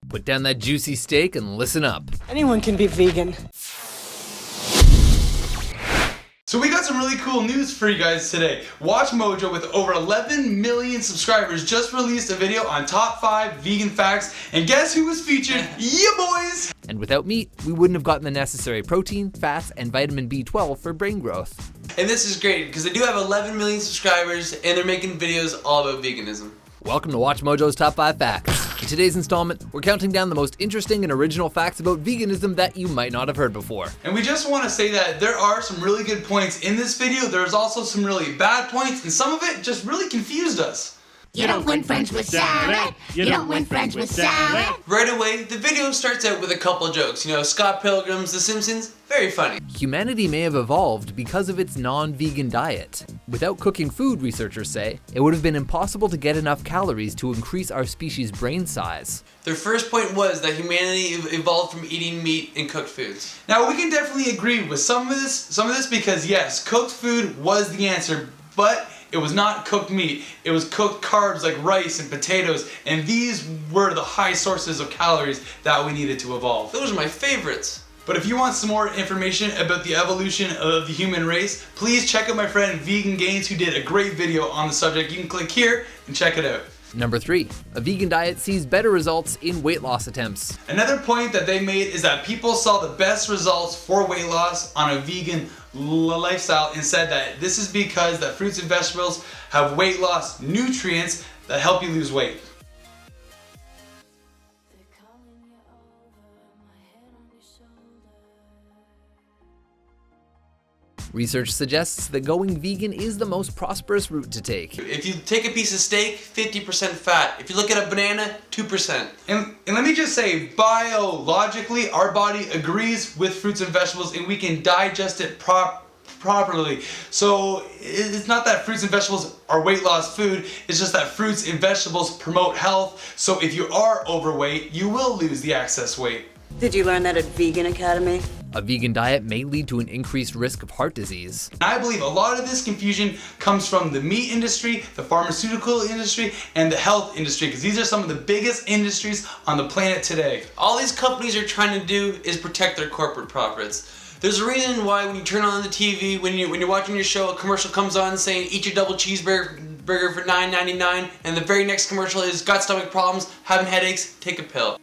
Put down that juicy steak and listen up. Anyone can be vegan. So we got some really cool news for you guys today. Watch Mojo, with over 11 million subscribers, just released a video on top 5 vegan facts, and guess who was featured? Yeah, boys! And without meat, we wouldn't have gotten the necessary protein, fats, and vitamin B12 for brain growth. And this is great because they do have 11 million subscribers and they're making videos all about veganism. Welcome to Watch Mojo's Top 5 Facts. In today's installment, we're counting down the most interesting and original facts about veganism that you might not have heard before. And we just want to say that there are some really good points in this video. There's also some really bad points, and some of it just really confused us. You don't win friends with salad. You don't win friends with salad. Right away, the video starts out with a couple jokes. You know, Scott Pilgrim's The Simpsons, very funny. Humanity may have evolved because of its non-vegan diet. Without cooking food, researchers say, it would have been impossible to get enough calories to increase our species' brain size. Their first point was that humanity evolved from eating meat and cooked foods. Now, we can definitely agree with some of this because yes, cooked food was the answer, but it was not cooked meat. It was cooked carbs like rice and potatoes, and these were the high sources of calories that we needed to evolve. Those are my favorites. But if you want some more information about the evolution of the human race, please check out my friend Vegan Gains, who did a great video on the subject. You can click here and check it out. Number 3, a vegan diet sees better results in weight loss attempts. Another point that they made is that people saw the best results for weight loss on a vegan lifestyle, and said that this is because that fruits and vegetables have weight loss nutrients that help you lose weight. Research suggests that going vegan is the most prosperous route to take. If you take a piece of steak, 50% fat. If you look at a banana, 2%. And let me just say, biologically, our body agrees with fruits and vegetables, and we can digest it properly. So it's not that fruits and vegetables are weight loss food, it's just that fruits and vegetables promote health. So if you are overweight, you will lose the excess weight. Did you learn that at Vegan Academy? A vegan diet may lead to an increased risk of heart disease. I believe a lot of this confusion comes from the meat industry, the pharmaceutical industry, and the health industry, because these are some of the biggest industries on the planet today. All these companies are trying to do is protect their corporate profits. There's a reason why when you turn on the TV, when you're watching your show, a commercial comes on saying, eat your double cheeseburger for $9.99, and the very next commercial is, got stomach problems, having headaches, take a pill.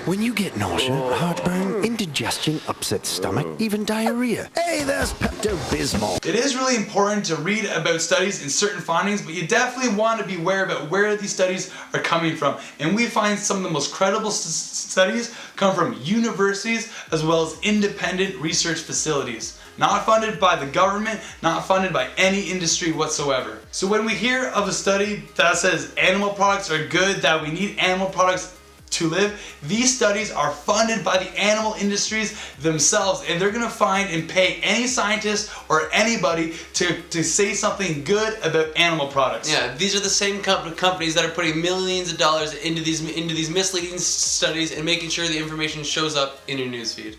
When you get nausea, heartburn, indigestion, upset stomach, even diarrhea, hey, there's Pepto-Bismol. It is really important to read about studies and certain findings, but you definitely want to be aware about where these studies are coming from. And we find some of the most credible studies come from universities as well as independent research facilities. Not funded by the government, not funded by any industry whatsoever. So when we hear of a study that says animal products are good, that we need animal products to live, these studies are funded by the animal industries themselves, and they're gonna find and pay any scientist or anybody to say something good about animal products. Yeah, these are the same companies that are putting millions of dollars into these misleading studies and making sure the information shows up in your newsfeed.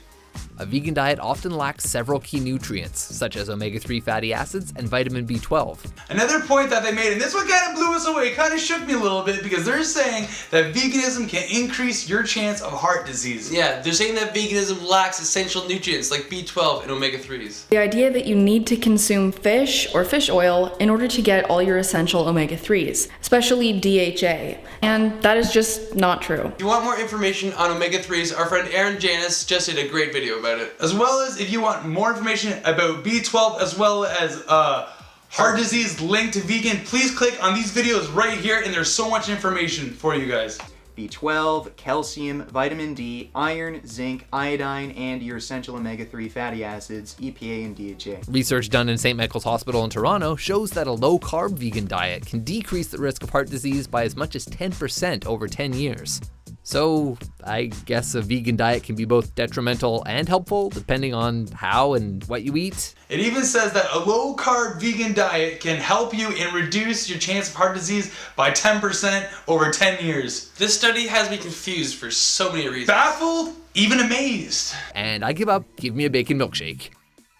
A vegan diet often lacks several key nutrients, such as omega-3 fatty acids and vitamin B12. Another point that they made, and this one kind of blew us away, kind of shook me a little bit, because they're saying that veganism can increase your chance of heart disease. Yeah, they're saying that veganism lacks essential nutrients like B12 and omega-3s. The idea that you need to consume fish or fish oil in order to get all your essential omega-3s, especially DHA, and that is just not true. If you want more information on omega-3s, our friend Aaron Janis just did a great video about it. As well as if you want more information about B12 as well as heart disease linked to vegan, please click on these videos right here, and there's so much information for you guys. B12, calcium, vitamin D, iron, zinc, iodine, and your essential omega-3 fatty acids, EPA and DHA. Research done in St. Michael's Hospital in Toronto shows that a low-carb vegan diet can decrease the risk of heart disease by as much as 10% over 10 years. So I guess a vegan diet can be both detrimental and helpful depending on how and what you eat. It even says that a low-carb vegan diet can help you and reduce your chance of heart disease by 10% over 10 years. This study has me confused for so many reasons. Baffled, even amazed. And I give up. Give me a bacon milkshake.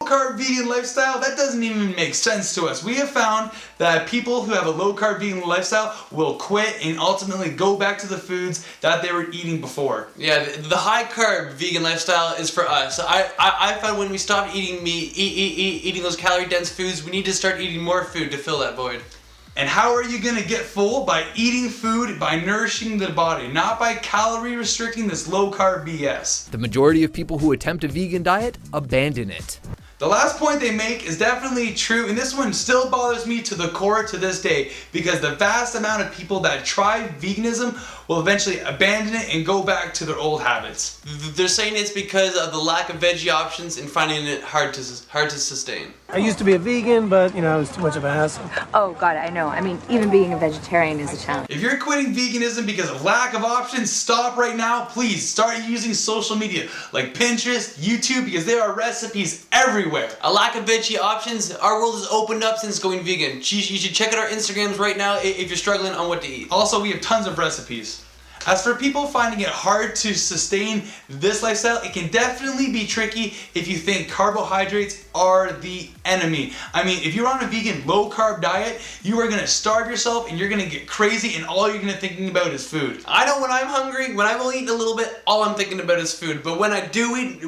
low-carb vegan lifestyle, that doesn't even make sense to us. We have found that people who have a low-carb vegan lifestyle will quit and ultimately go back to the foods that they were eating before. Yeah, the high-carb vegan lifestyle is for us. I found when we stopped eating meat, eating those calorie-dense foods, we need to start eating more food to fill that void. And how are you gonna get full? By eating food, by nourishing the body, not by calorie restricting this low-carb BS. The majority of people who attempt a vegan diet abandon it. The last point they make is definitely true, and this one still bothers me to the core to this day, because the vast amount of people that try veganism will eventually abandon it and go back to their old habits. They're saying it's because of the lack of veggie options and finding it hard to sustain. I used to be a vegan, but it was too much of a hassle. Oh God, I know. I mean, even being a vegetarian is a challenge. If you're quitting veganism because of lack of options, stop right now. Please start using social media like Pinterest, YouTube, because there are recipes everywhere. A lack of veggie options, our world has opened up since going vegan. You should check out our Instagrams right now if you're struggling on what to eat. Also, we have tons of recipes. As for people finding it hard to sustain this lifestyle, it can definitely be tricky if you think carbohydrates are the enemy. I mean, if you're on a vegan low-carb diet, you are gonna starve yourself and you're gonna get crazy and all you're gonna thinking about is food. I know when I'm hungry, when I'm only eating a little bit, all I'm thinking about is food. But when I do eat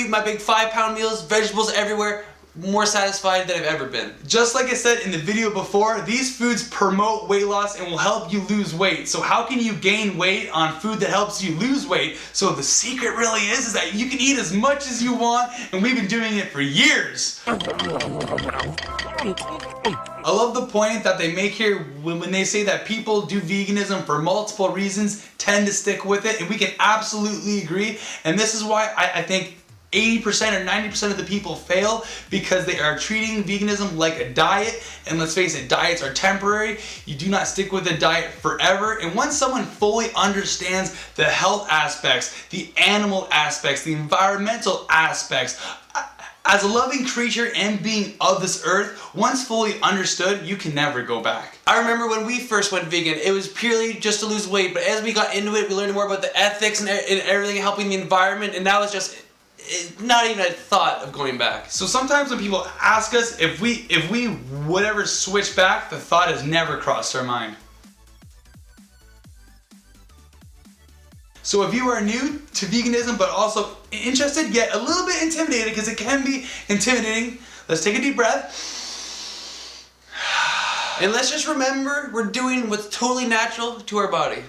my big 5-pound meals, vegetables everywhere, more satisfied than I've ever been. Just like I said in the video before, these foods promote weight loss and will help you lose weight. So how can you gain weight on food that helps you lose weight? So the secret really is that you can eat as much as you want, and we've been doing it for years. I love the point that they make here when they say that people do veganism for multiple reasons, tend to stick with it, and we can absolutely agree. And this is why I think 80% or 90% of the people fail, because they are treating veganism like a diet, and let's face it, diets are temporary. You do not stick with a diet forever, and once someone fully understands the health aspects, the animal aspects, the environmental aspects, as a loving creature and being of this earth, once fully understood, you can never go back. I remember when we first went vegan, it was purely just to lose weight, but as we got into it, we learned more about the ethics and everything, helping the environment, and now it's just not even a thought of going back. So sometimes when people ask us if we would ever switch back, the thought has never crossed our mind. So if you are new to veganism but also interested yet a little bit intimidated, because it can be intimidating, let's take a deep breath. And let's just remember, we're doing what's totally natural to our body.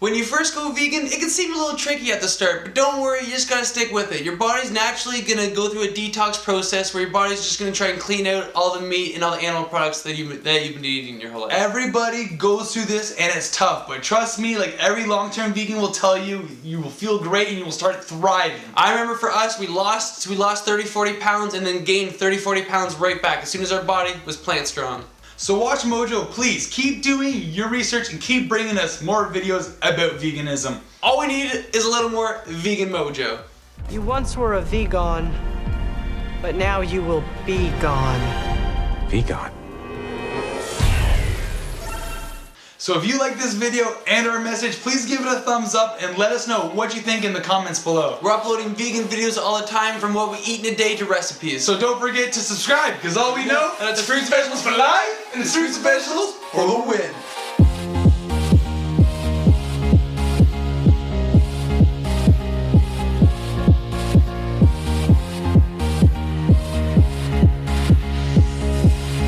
When you first go vegan, it can seem a little tricky at the start, but don't worry, you just gotta stick with it. Your body's naturally gonna go through a detox process where your body's just gonna try and clean out all the meat and all the animal products that you've been eating your whole life. Everybody goes through this and it's tough, but trust me, like every long-term vegan will tell you, you will feel great and you will start thriving. I remember for us, we lost 30-40 pounds and then gained 30-40 pounds right back as soon as our body was plant strong. So watch Mojo, please keep doing your research and keep bringing us more videos about veganism. All we need is a little more vegan mojo. You once were a vegan, but now you will be gone. Vegan. So if you like this video and our message, please give it a thumbs up and let us know what you think in the comments below. We're uploading vegan videos all the time, from what we eat in a day to recipes. So don't forget to subscribe, because all we know, that's fruits and vegetables for life, and it's fruits and vegetables for the win.